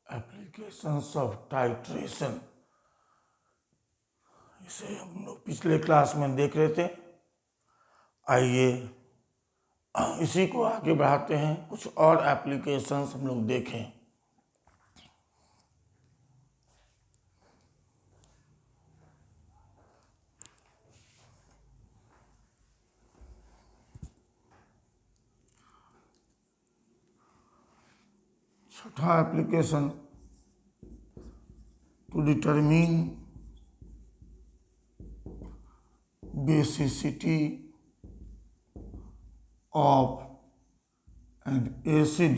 Applications of titration, इसे हम लोग पिछले क्लास में देख रहे थे। आइए इसी को आगे बढ़ाते हैं, कुछ और एप्लीकेशंस हम लोग देखें। छठा application, to determine basicity of an acid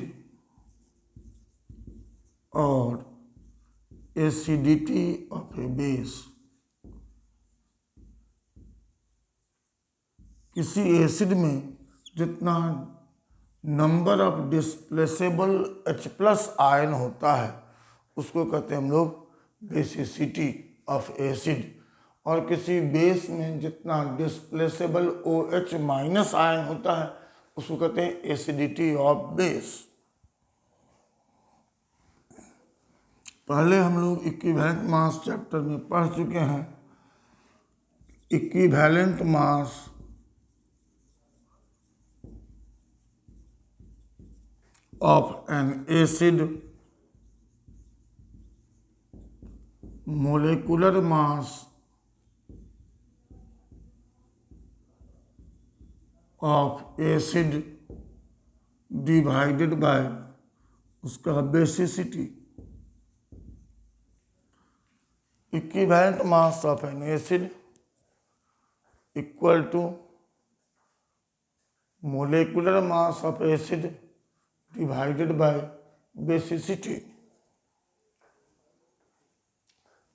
और एसिडिटी ऑफ ए बेस। किसी एसिड में जितना number of displaceable H+ ion होता है उसको कहते हैं हम लोग बेसिसिटी ऑफ एसिड, और किसी बेस में जितना डिस्प्लेसेबल OH- आयन होता है उसको कहते हैं एसिडिटी ऑफ बेस। पहले हम लोग इक्विवेलेंट मास चैप्टर में पढ़ चुके हैं। Equivalent mass of an acid, molecular mass of acid divided by उसका basicity. Equivalent mass of an acid equal to molecular mass of acid divided by basicity.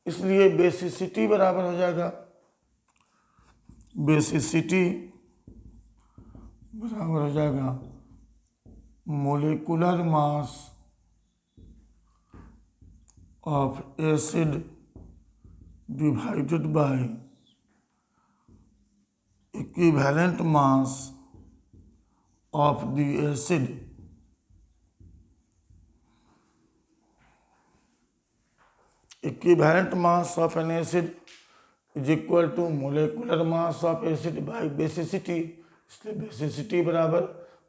इसलिए basicity बराबर हो जाएगा, बेसिसिटी बराबर हो जाएगा molecular mass of acid divided by equivalent mass of the acid. Equivalent mass of an acid is equal to molecular mass of acid by basicity. इसलिए basicity बराबर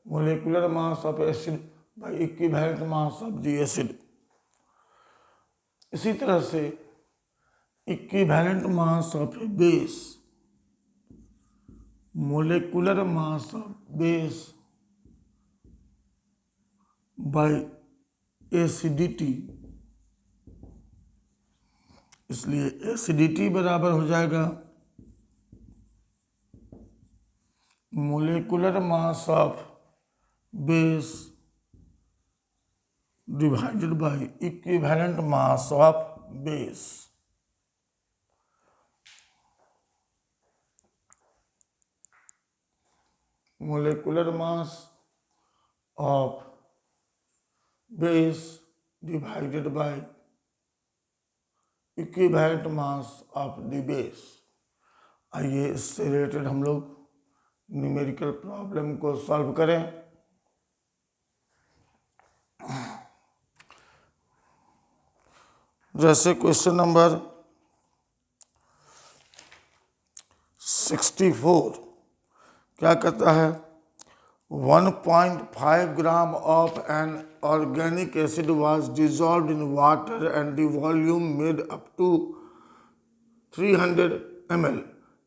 molecular mass of acid by equivalent mass of the acid. इसी तरह से equivalent mass of a base, molecular mass of base by acidity. इसलिए acidity बराबर हो जाएगा molecular mass of base divided by equivalent mass of base. Molecular mass of base divided by equivalent mass of the base. आइए इससे related हम लोग numerical problem को solve करें। जैसे क्वेश्चन नंबर 64 क्या कहता है, 1.5 gram of an organic acid was dissolved in water and the volume made up to 300 ml.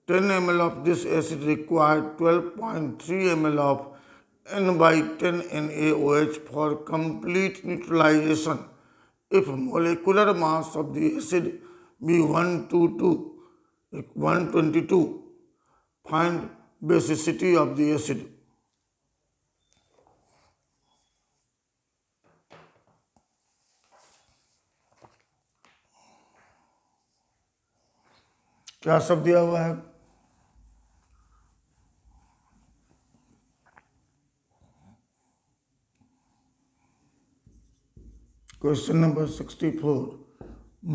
10 ml of this acid required 12.3 ml of N/10 NaOH for complete neutralization. If molecular mass of the acid be 122, find basicity of the acid. क्या सब दिया हुआ है? Question number 64,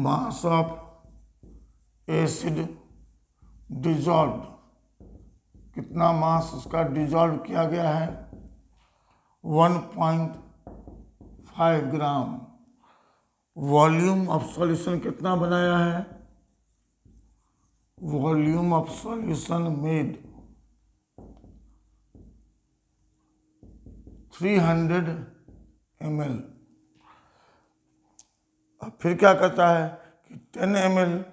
mass of acid dissolve, कितना मास उसका dissolve किया गया है? 1.5 ग्राम। वॉल्यूम ऑफ सॉल्यूशन कितना बनाया है? Volume of solution made 300 ml। अब फिर क्या करता है कि 10 ml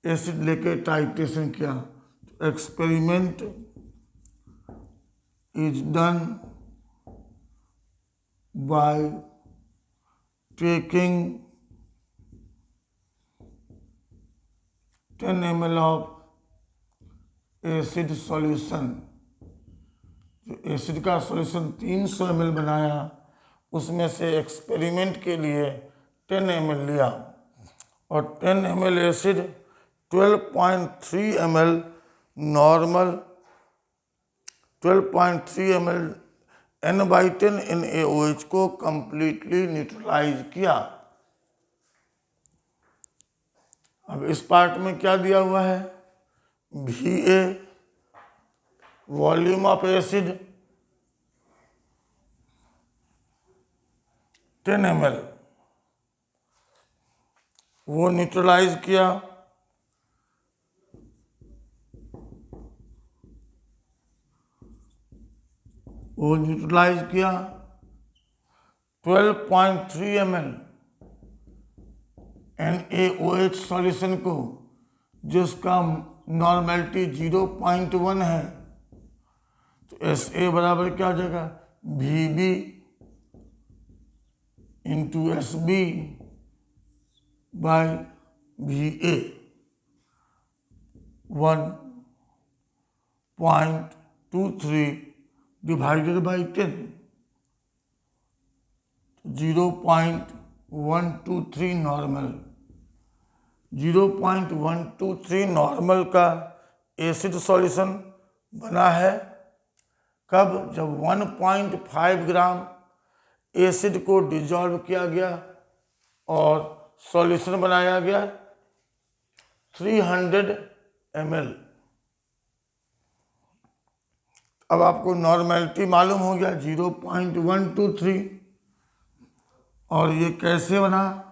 एसिड लेके टाइट्रेशन किया। तो experiment is done by taking 10 ml of acid solution। जो एसिड का सॉल्यूशन 300 ml बनाया, उसमें से एक्सपेरिमेंट के लिए 10 ml लिया और 10 ml acid 12.3 ml normal 12.3 ml N/10 NaOH को कंप्लीटली न्यूट्रलाइज किया। अब इस पार्ट में क्या दिया हुआ है? Va volume of acid 10 ml, वो न्यूट्रलाइज किया। वो न्यूट्रलाइज किया 12.3 ml NaOH सॉल्यूशन को, जिसका नॉर्मेलिटी 0.1 है। तो SA बराबर क्या हो जाएगा? VB into SB by VA 1.23 divided by 10, 0.123 normal. 0.123 normal का एसिड सॉल्यूशन बना है। कब? जब 1.5 ग्राम एसिड को डिजॉल्व किया गया और सॉल्यूशन बनाया गया 300 ml। अब आपको नॉर्मेलिटी मालूम हो गया 0.123। और ये कैसे बना?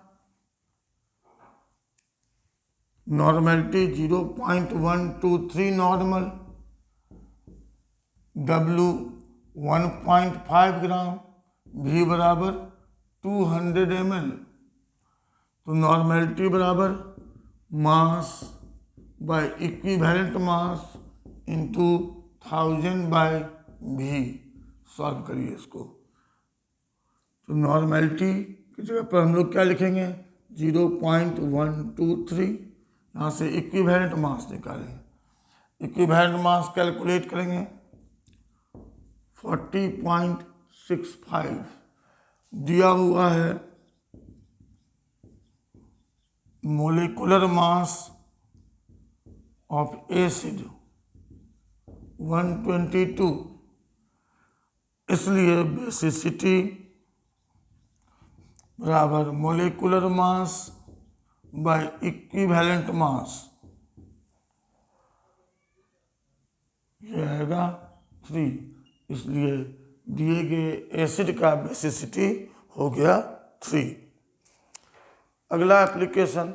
Normality 0.123 normal, W 1.5 gram, V बराबर 200 ml। तो नॉर्मेलिटी बराबर mass by equivalent mass into 1000 by V। Solve करिए इसको। तो नॉर्मेलिटी की जगह पर हम लोग क्या लिखेंगे? 0.123। यहाँ से इक्विवेलेंट मास निकालेंगे। इक्विवेलेंट मास कैलकुलेट करेंगे 40.65 दिया हुआ है। मोलिकुलर मास ऑफ एसिड 122, इसलिए बेसिसिटी बराबर मोलिकुलर मास बाय इक्विवेलेंट मास, ये आएगा 3। इसलिए दिए गए एसिड का बेसिसिटी हो गया 3। अगला application,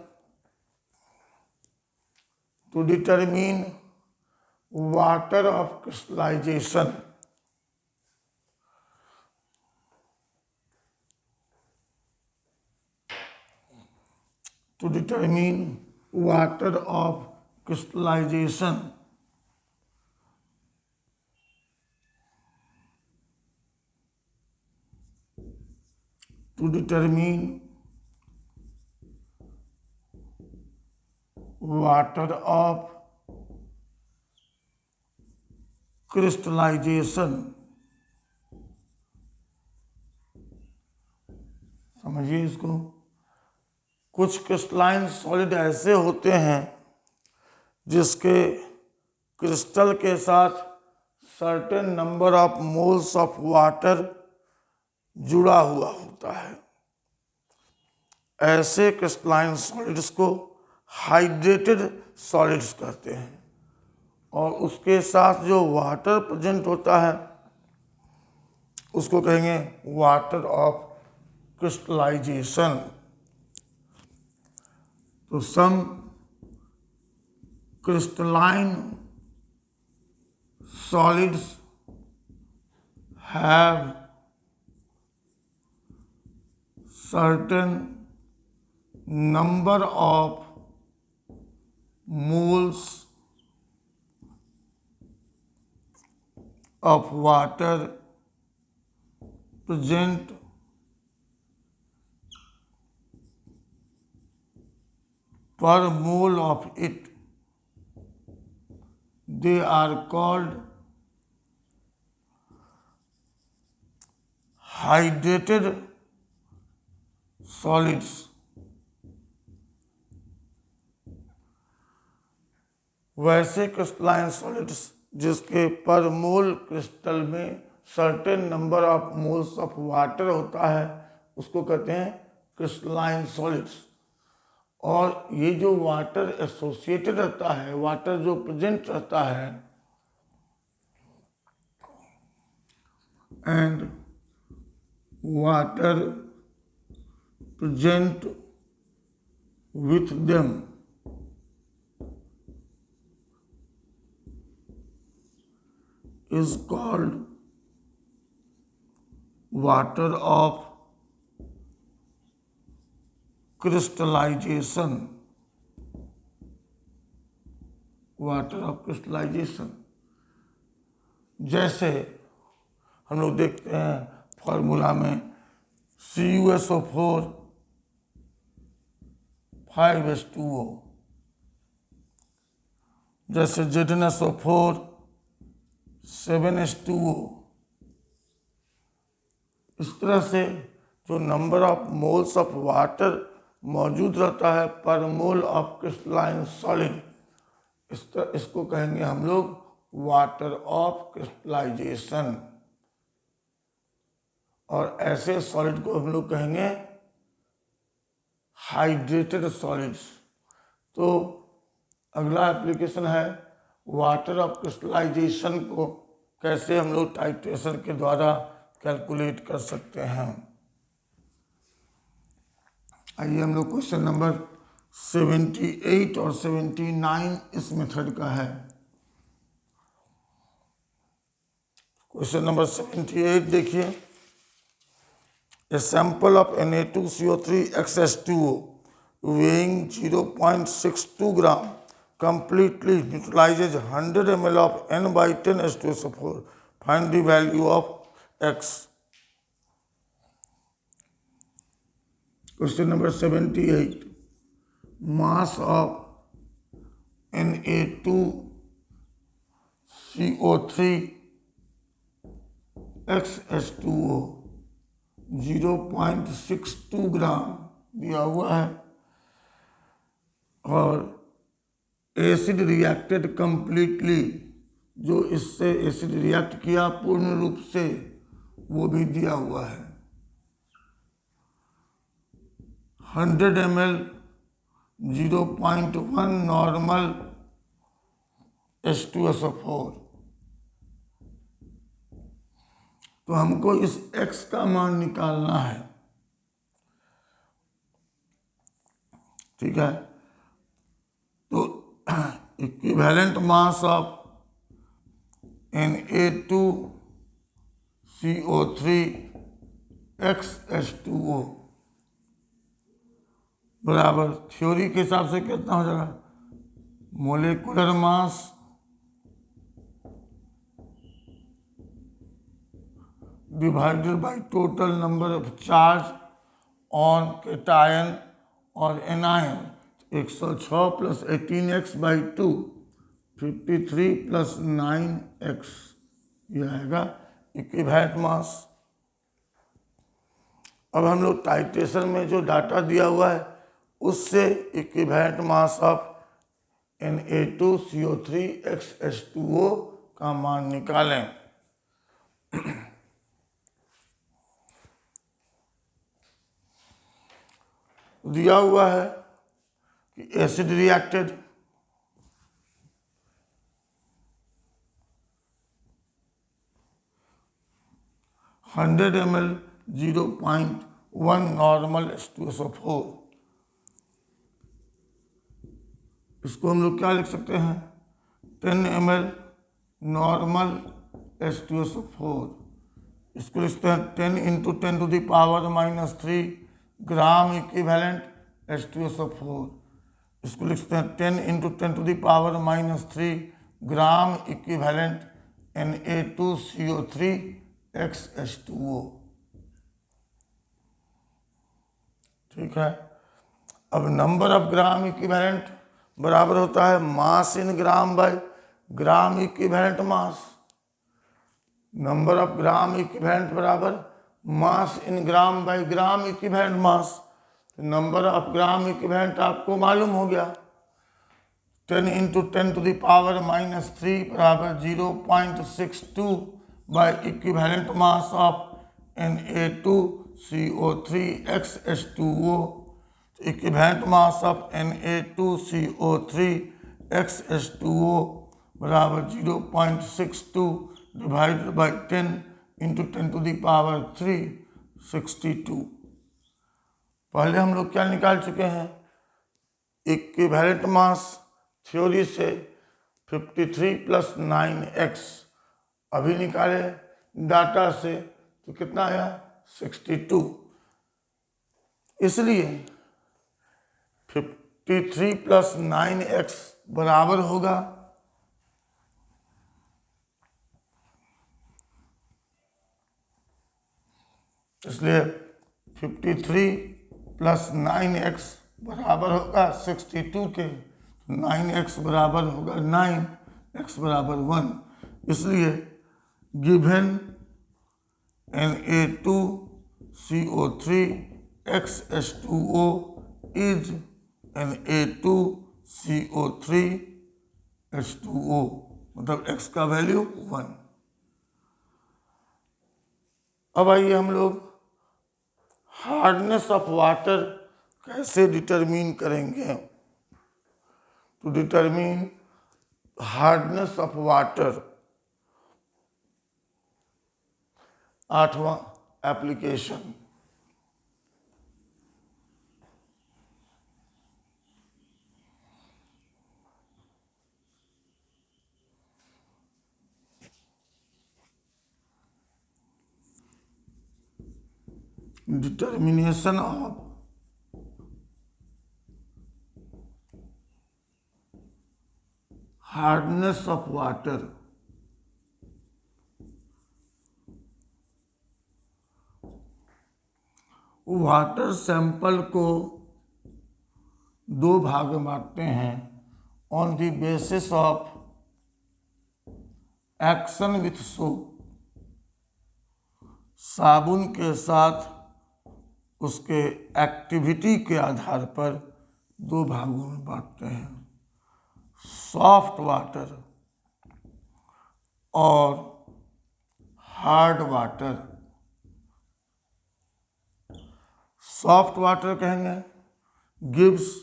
to determine water of crystallization. To determine water of crystallization, to determine water of crystallization, समझिए इसको। कुछ क्रिस्टलाइन सॉलिड ऐसे होते हैं जिसके क्रिस्टल के साथ certain number of moles of water जुड़ा हुआ होता है। ऐसे क्रिस्टलाइन सॉलिड्स को हाइड्रेटेड सॉलिड्स कहते हैं। और उसके साथ जो वाटर प्रेजेंट होता है उसको कहेंगे वाटर ऑफ क्रिस्टलाइजेशन। तो some crystalline solids have certain number of moles of water present per mole of it. They are called hydrated solids. वैसे क्रिस्टलाइन सॉलिड्स जिसके पर मोल क्रिस्टल में certain number of moles of water होता है उसको कहते हैं क्रिस्टलाइन सॉलिड्स। और ये जो वाटर एसोसिएटेड रहता है, वाटर जो प्रेजेंट रहता है, and water present with them is called water of crystallization. Water of crystallization. जैसे हम लोग देखते हैं फॉर्मूला में CuSO4 5H2O, जैसे ZnSO4 7H2O। इस तरह से जो number of moles of water मौजूद रहता है पर मोल ऑफ क्रिस्टलाइन सॉलिड, इसको कहेंगे हम लोग वाटर ऑफ क्रिस्टलाइजेशन। और ऐसे सॉलिड को हम लोग कहेंगे हाइड्रेटेड सॉलिड्स। तो अगला एप्लीकेशन है वाटर ऑफ क्रिस्टलाइजेशन को कैसे हम लोग टाइट्रेशन के द्वारा कैलकुलेट कर सकते हैं। आइए हम लोग क्वेश्चन नंबर 78 और 79 इस मेथड का है। क्वेश्चन नंबर 78 देखिए, a sample of Na2CO3 XH2O weighing 0.62 gram completely neutralizes 100 ml of N by 10 H2SO4. Find the value of X. Question number 78. Mass of Na2CO3 XH2O 0.62 ग्राम दिया हुआ है और एसिड रिएक्टेड कंप्लीटली, जो इससे acid react किया पूर्ण रूप से, वो भी दिया हुआ है। 100 ml 0.1 नॉर्मल H2SO4। तो हमको इस X का मान निकालना है, ठीक है। तो equivalent mass of Na2CO3 XH2O बराबर थ्योरी के हिसाब से कितना हो जाएगा, molecular mass divided by total number of charge on cation और anion. 106 plus 18x by 2 53 plus 9x, यह आएगा इक्विवेलेंट मास। अब हम लोग टाइट्रेशन में जो डाटा दिया हुआ है उससे equivalent mass of Na2CO3 XH2O का मान निकालें। दिया हुआ है कि acid reacted 100 ml 0.1 normal H2SO4 इसको हम लोग क्या लिख सकते हैं, 10 ml नॉर्मल H2SO4, इसको लिखते हैं 10 × 10⁻³ ग्राम इक्विवेलेंट H2SO4, इसको लिखते हैं 10 × 10⁻³ ग्राम इक्विवेलेंट Na2CO3 XH2O। ठीक है। अब नंबर ऑफ ग्राम इक्विवेलेंट बराबर होता है mass in gram by gram equivalent mass. Number of gram equivalent बराबर mass in gram by gram equivalent mass. Number of gram equivalent आपको मालूम हो गया, 10 × 10⁻³ बराबर 0.62 by equivalent mass of Na2CO3 XH2O। Equivalent mass of Na2CO3 XH2O बराबर 0.62 divided by 10 × 10⁻³ 62। पहले हम लोग क्या निकाल चुके हैं, इक्विवेलेंट मास थ्योरी से 53 + 9x, अभी निकाले डाटा से तो कितना आया 62। इसलिए 53 + 9x बराबर होगा इसलिए 53 + 9x बराबर होगा 62 के, 9x बराबर होगा 9, x बराबर 1। इसलिए given Na2CO3 XH2O is Na2CO3 H2O, मतलब x का वैल्यू 1। अब आइए हम लोग हार्डनेस ऑफ वाटर कैसे डिटरमिन करेंगे। To determine hardness of water, 8वां application. Determination of hardness of water. Water sample को दो भाग में बांटते हैं on the basis of action with soap. साबुन के साथ उसके एक्टिविटी के आधार पर दो भागों में बांटते हैं, सॉफ्ट वाटर और हार्ड वाटर। सॉफ्ट वाटर कहेंगे गिव्स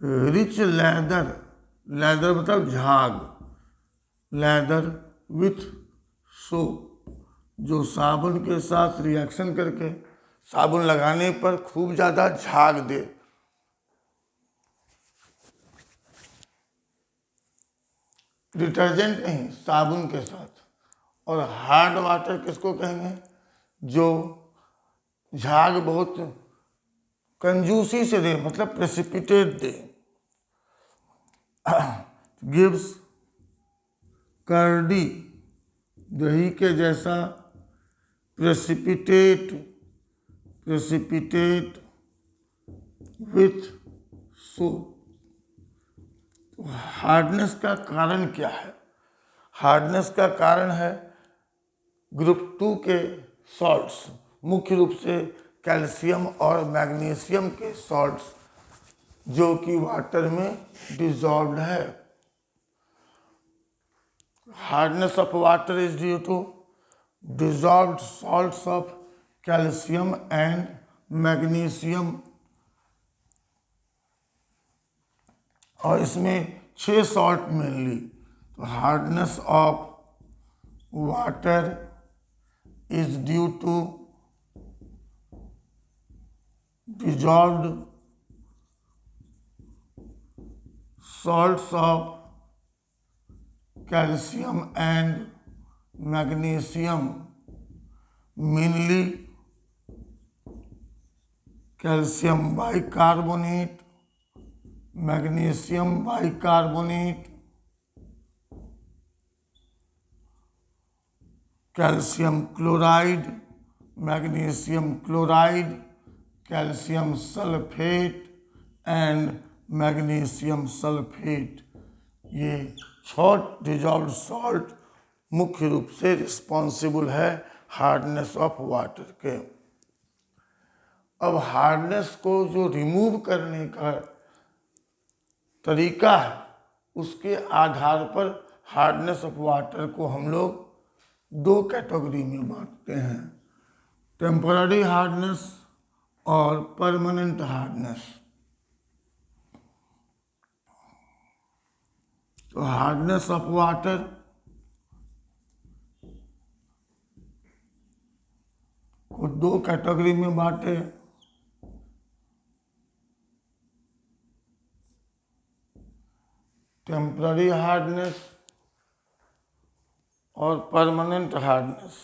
रिच लेदर, लेदर मतलब झाग, लेदर विथ सोप, जो साबुन के साथ रिएक्शन करके साबुन लगाने पर खूब ज़्यादा झाग दे। डिटर्जेंट नहीं, साबुन के साथ। और हार्ड वाटर किसको कहेंगे, जो झाग बहुत कंजूसी से दे, मतलब प्रेसिपिटेट दे। गिव्स कर्डी, दही के जैसा प्रेसिपिटेट विथ सोप। हार्डनेस का कारण क्या है? हार्डनेस का कारण है ग्रुप 2 के सॉल्ट्स, मुख्य रूप से कैल्शियम और मैग्नीशियम के सॉल्ट्स, जो कि वाटर में डिजॉल्व्ड है। Hardness of water is due to dissolved salts of calcium and magnesium. और इसमें 6 सॉल्ट मेनली। तो hardness of water is due to dissolved salts of calcium and magnesium, mainly calcium bicarbonate, magnesium bicarbonate, calcium chloride, magnesium chloride, calcium sulfate and magnesium sulfate। ये 6 dissolve salt मुख्य रूप से responsible है hardness of water के। अब hardness को जो remove करने का तरीका है उसके आधार पर हार्डनेस ऑफ वाटर को हम लोग 2 कैटेगरी में बांटते हैं, टेम्पररी हार्डनेस और परमानेंट हार्डनेस। तो हार्डनेस ऑफ वाटर को 2 कैटेगरी में बांटे, टेम्पररी हार्डनेस और परमानेंट हार्डनेस।